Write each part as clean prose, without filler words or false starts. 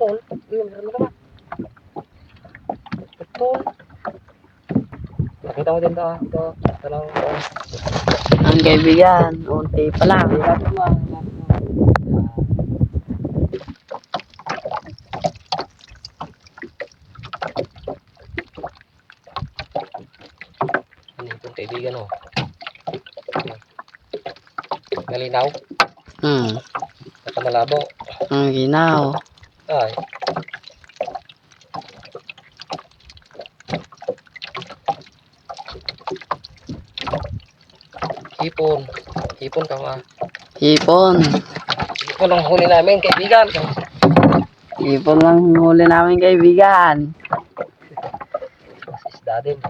Putol. Yun, meron na naman. Putol. Nakita mo din ito. Ito. Ito lang. Ang kaibigan, unti pa lang. Bigat naman. Itong kaibigan o. Malinaw. At malabo. Ang ginaw. Ay. Hipon. Hipon ka ba? Hipon. Hipon ang huli namin, kaibigan. Hipon lang huli namin kaibigan. Mas isda din.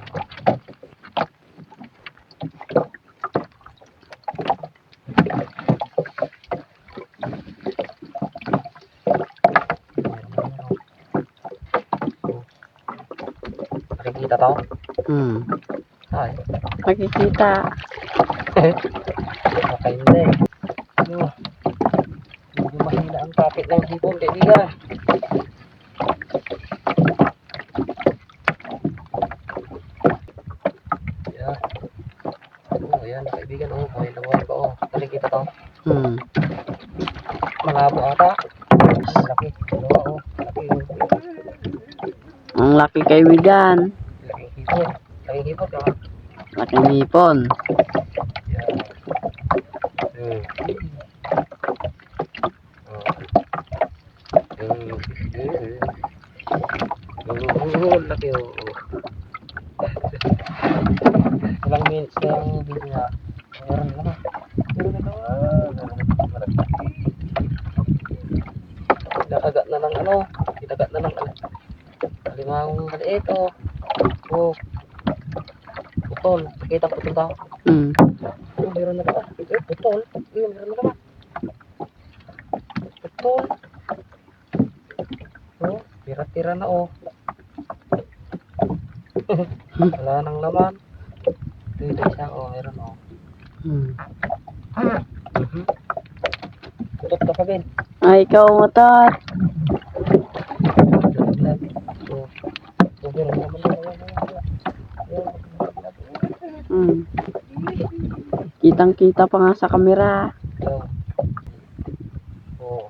Nakikita to? Ay. Makikita. Makaindi. Medyo mahina ang kapit ng hipon, kaibigan. Yan. Oh, yan, kaibigan. Oh, may lumawan pa. Oh, nakikita to? Malabo ata. Malaki. Oh, malaki. Ang laki kaibigan. Laking hipon. Laking hipon ka. Laking hipon. Yan. Laki oh. Ilang minutes na yung video niya. Meron na naman. Nakagat na ng ano. Kinagat na ng limang maliit oh. Oh. Putol. Nakita putol daw. Oh, meron na naman. Putol. Meron na naman. Putol. Oh, tira-tira na oh. Wala nang laman. Ito isa oh, meron oh. Tutok ka pa din. Ay, ikaw motor. Oh, meron naman. Kitang-kita pa nga sa kamera. Oh.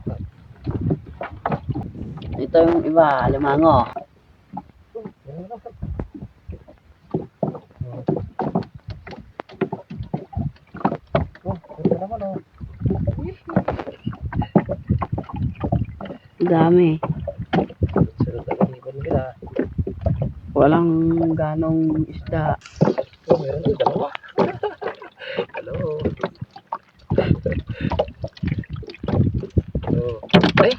Ito yung iba, limango. Ito naman oh. Dami. Sunod na ibon nila. Walang ganong isda. Oh, meron din dalawa. Hello. Oh. Ay.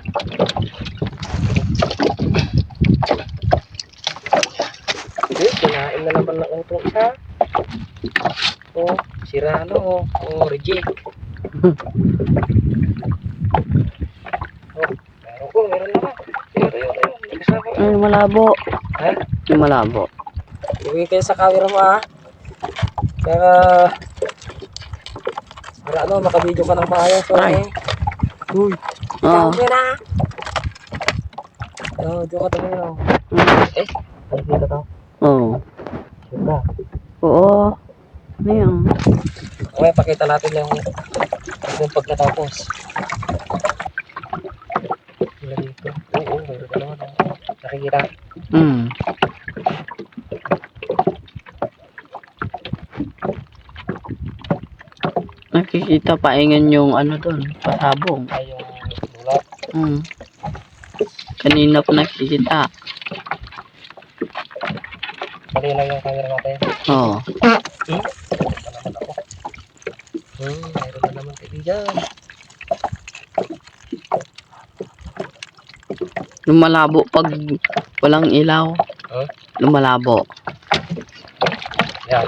Kinain na naman ng utong isa. Oh, sira na oh. Oh, reject. Oh, meron naman. Ayun. Ay, malabo. Ha? Yung malabo. Iwi kayo sa camera mo ah. Kaya para ano, makabidyo ka ng maayos. Ay. Uy. Oo. Camera. Oh, diyo ka tumingin. Eh, nakikita to? Oo. Sure. Oo. Ano yan? Okay, pakita natin yung pag natapos. Wala dito. Oo, mayroon ka naman. Nakikita. Nakikita paingan yung ano doon, pasabong. Ay, yung ulat. Kanina pa nakikita. Mali lang yung camera natin. Oo. Mayroon na naman kaibigan. Lumalabo pag walang ilaw. Huh? Lumalabo. Yan.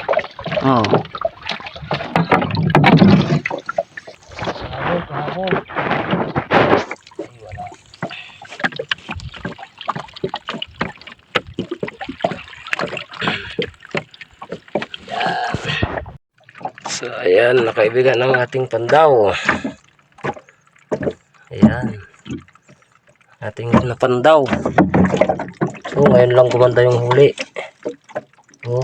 Oo. Pahabol. Ay, wala. Yan. So, ayan, nakaibigan ng ating pandaw. Ayan. At ating napandaw. So ngayon lang gumanda yung huli. Oh.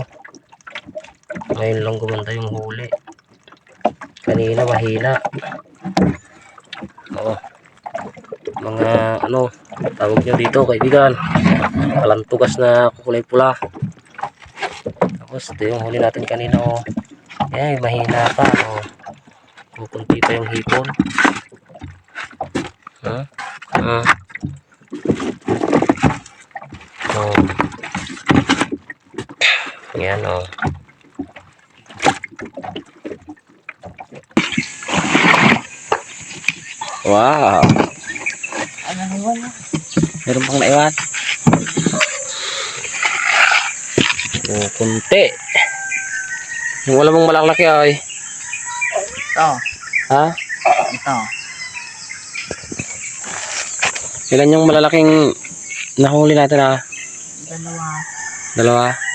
Ngayon lang gumanda yung huli. Kanina mahina. Oh. Mga ano, tawag nyo dito kaibigan. Kalantugas na kulay pula. Tapos ito yung huli natin kanina. Oh. Ay, mahina pa. Oh. Kukunti pa yung hipon. Huh? Oh. Yan oh. Wow. Ano naman? Meron pang naiwan. Oh, kunti. Yung wala mong malalaki ay. Ito. Ha? Ito. Ilan yung malalaking nahuli natin ha? Dalawa. Dalawa.